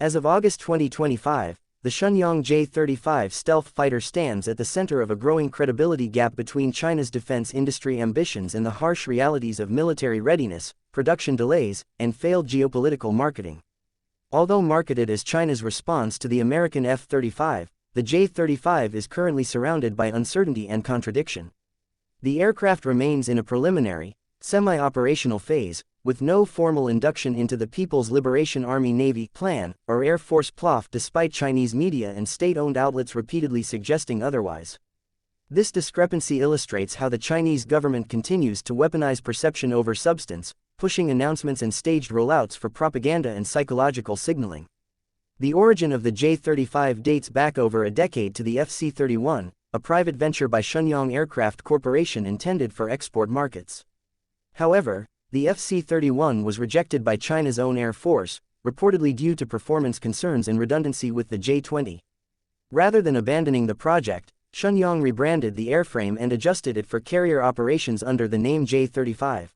As of August 2025, the Shenyang J-35 stealth fighter stands at the center of a growing credibility gap between China's defense industry ambitions and the harsh realities of military readiness, production delays, and failed geopolitical marketing. Although marketed as China's response to the American F-35, the J-35 is currently surrounded by uncertainty and contradiction. The aircraft remains in a preliminary, semi-operational phase, with no formal induction into the People's Liberation Army Navy plan, or Air Force PLAF, despite Chinese media and state-owned outlets repeatedly suggesting otherwise. This discrepancy illustrates how the Chinese government continues to weaponize perception over substance, pushing announcements and staged rollouts for propaganda and psychological signaling. The origin of the J-35 dates back over a decade to the FC-31, a private venture by Shenyang Aircraft Corporation intended for export markets. However, the FC-31 was rejected by China's own Air Force, reportedly due to performance concerns and redundancy with the J-20. Rather than abandoning the project, Shenyang rebranded the airframe and adjusted it for carrier operations under the name J-35.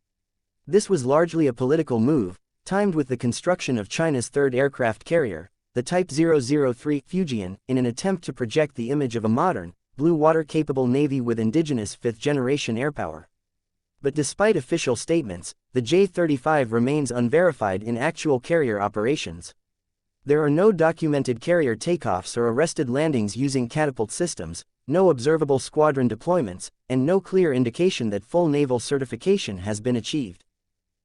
This was largely a political move, timed with the construction of China's third aircraft carrier, the Type 003 Fujian, in an attempt to project the image of a modern, blue-water-capable navy with indigenous fifth-generation airpower. But despite official statements, the J-35 remains unverified in actual carrier operations. There are no documented carrier takeoffs or arrested landings using catapult systems, no observable squadron deployments, and no clear indication that full naval certification has been achieved.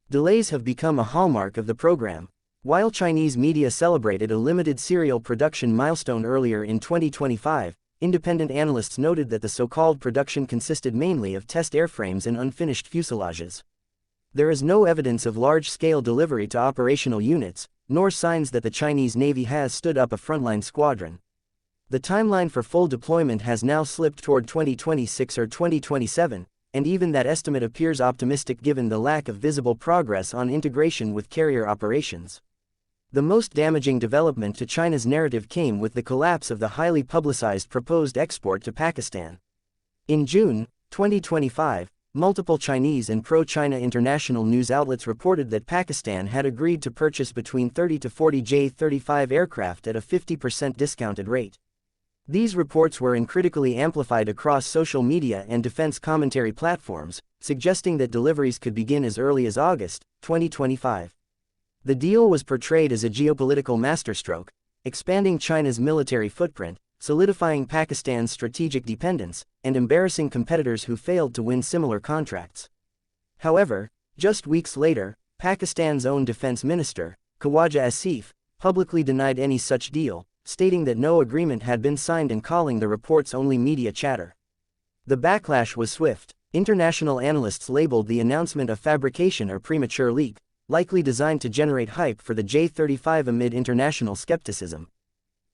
Delays have become a hallmark of the program. While Chinese media celebrated a limited serial production milestone earlier in 2025, independent analysts noted that the so-called production consisted mainly of test airframes and unfinished fuselages. There is no evidence of large-scale delivery to operational units, nor signs that the Chinese Navy has stood up a frontline squadron. The timeline for full deployment has now slipped toward 2026 or 2027, and even that estimate appears optimistic given the lack of visible progress on integration with carrier operations. The most damaging development to China's narrative came with the collapse of the highly publicized proposed export to Pakistan. In June 2025, multiple Chinese and pro-China international news outlets reported that Pakistan had agreed to purchase between 30 to 40 J-35 aircraft at a 50% discounted rate. These reports were uncritically amplified across social media and defense commentary platforms, suggesting that deliveries could begin as early as August 2025. The deal was portrayed as a geopolitical masterstroke, expanding China's military footprint, solidifying Pakistan's strategic dependence, and embarrassing competitors who failed to win similar contracts. However, just weeks later, Pakistan's own defense minister, Khawaja Asif, publicly denied any such deal, stating that no agreement had been signed and calling the reports only media chatter. The backlash was swift. International analysts labeled the announcement a fabrication or premature leak, likely designed to generate hype for the J-35 amid international skepticism.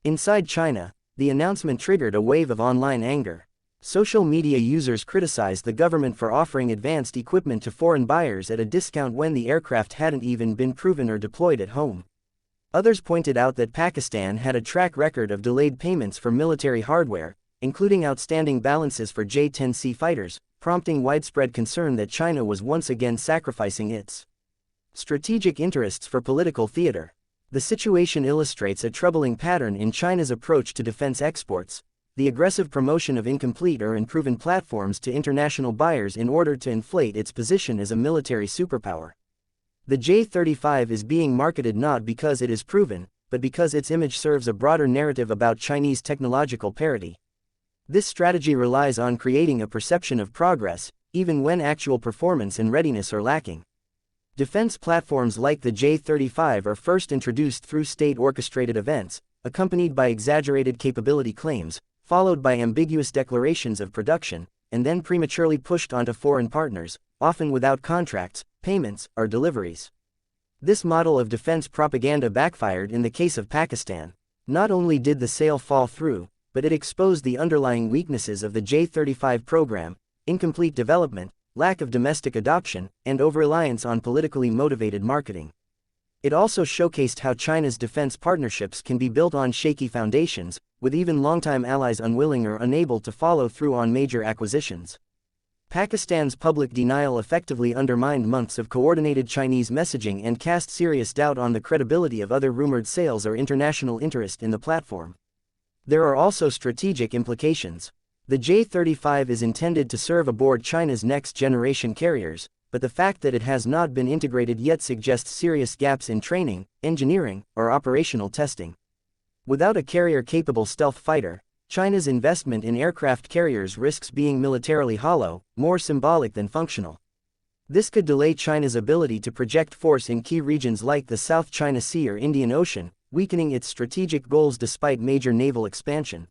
Inside China, the announcement triggered a wave of online anger. Social media users criticized the government for offering advanced equipment to foreign buyers at a discount when the aircraft hadn't even been proven or deployed at home. Others pointed out that Pakistan had a track record of delayed payments for military hardware, including outstanding balances for J-10C fighters, prompting widespread concern that China was once again sacrificing its strategic interests for political theater. The situation illustrates a troubling pattern in China's approach to defense exports, the aggressive promotion of incomplete or unproven platforms to international buyers in order to inflate its position as a military superpower. The J-35 is being marketed not because it is proven, but because its image serves a broader narrative about Chinese technological parity. This strategy relies on creating a perception of progress, even when actual performance and readiness are lacking. Defense platforms like the J-35 are first introduced through state-orchestrated events, accompanied by exaggerated capability claims, followed by ambiguous declarations of production, and then prematurely pushed onto foreign partners, often without contracts, payments, or deliveries. This model of defense propaganda backfired in the case of Pakistan. Not only did the sale fall through, but it exposed the underlying weaknesses of the J-35 program: incomplete development, lack of domestic adoption, and over-reliance on politically motivated marketing. It also showcased how China's defense partnerships can be built on shaky foundations, with even longtime allies unwilling or unable to follow through on major acquisitions. Pakistan's public denial effectively undermined months of coordinated Chinese messaging and cast serious doubt on the credibility of other rumored sales or international interest in the platform. There are also strategic implications. The J-35 is intended to serve aboard China's next-generation carriers, but the fact that it has not been integrated yet suggests serious gaps in training, engineering, or operational testing. Without a carrier-capable stealth fighter, China's investment in aircraft carriers risks being militarily hollow, more symbolic than functional. This could delay China's ability to project force in key regions like the South China Sea or Indian Ocean, weakening its strategic goals despite major naval expansion.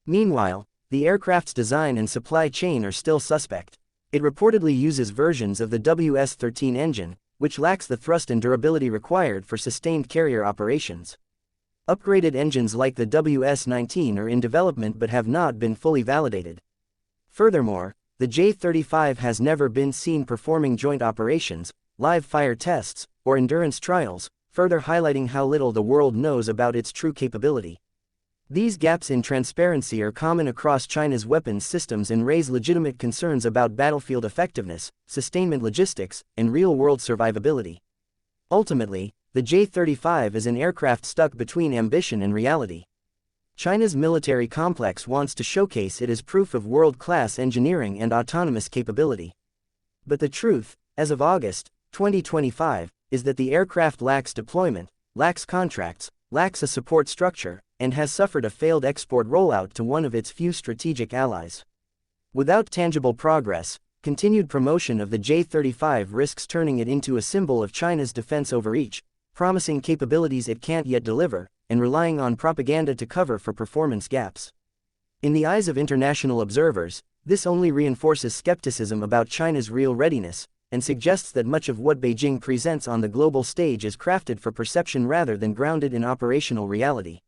Meanwhile, the aircraft's design and supply chain are still suspect. It reportedly uses versions of the WS-13 engine, which lacks the thrust and durability required for sustained carrier operations. Upgraded engines like the WS-19 are in development but have not been fully validated. Furthermore, the J-35 has never been seen performing joint operations, live fire tests, or endurance trials, further highlighting how little the world knows about its true capability. These gaps in transparency are common across China's weapons systems and raise legitimate concerns about battlefield effectiveness, sustainment logistics, and real-world survivability. Ultimately, the J-35 is an aircraft stuck between ambition and reality. China's military complex wants to showcase it as proof of world-class engineering and autonomous capability. But the truth, as of August 2025, is that the aircraft lacks deployment, lacks contracts, lacks a support structure, and has suffered a failed export rollout to one of its few strategic allies. Without tangible progress, continued promotion of the J-35 risks turning it into a symbol of China's defense overreach, promising capabilities it can't yet deliver, and relying on propaganda to cover for performance gaps. In the eyes of international observers, this only reinforces skepticism about China's real readiness, and suggests that much of what Beijing presents on the global stage is crafted for perception rather than grounded in operational reality.